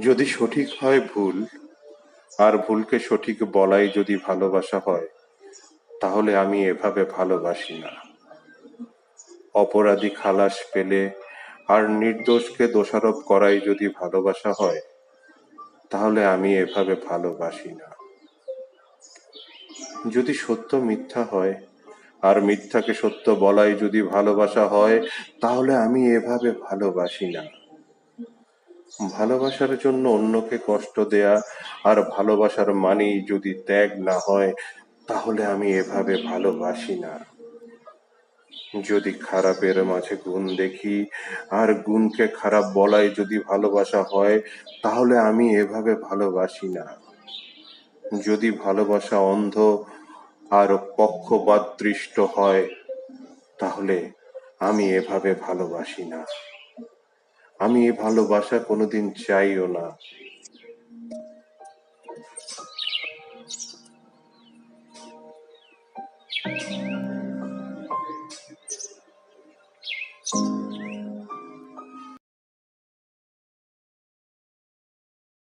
যদি সঠিক হয় ভুল, আর ভুলকে সঠিক বলাই যদি ভালোবাসা হয়, তাহলে আমি এভাবে ভালোবাসি না। অপরাধী খালাস পেলে আর নির্দোষকে দোষারোপ করাই যদি ভালোবাসা হয়, তাহলে আমি এভাবে ভালোবাসি না। যদি সত্য মিথ্যা হয় আর মিথ্যাকে সত্য বলাই যদি ভালোবাসা হয়, তাহলে আমি এভাবে ভালোবাসি না। ভালোবাসার জন্য অন্যকে কষ্ট দেয়া আর ভালোবাসার মানেই যদি ত্যাগ না হয়, তাহলে আমি এভাবে ভালোবাসি না। যদি খারাপের মাঝে গুণ দেখি আর গুণকে খারাপ বলাই যদি ভালোবাসা হয়, তাহলে আমি এভাবে ভালোবাসি না। যদি ভালোবাসা অন্ধ আর পক্ষপাতদৃষ্ট হয়, তাহলে আমি এভাবে ভালোবাসি না। আমি এ ভালোবাসা কোনোদিন চাইও না।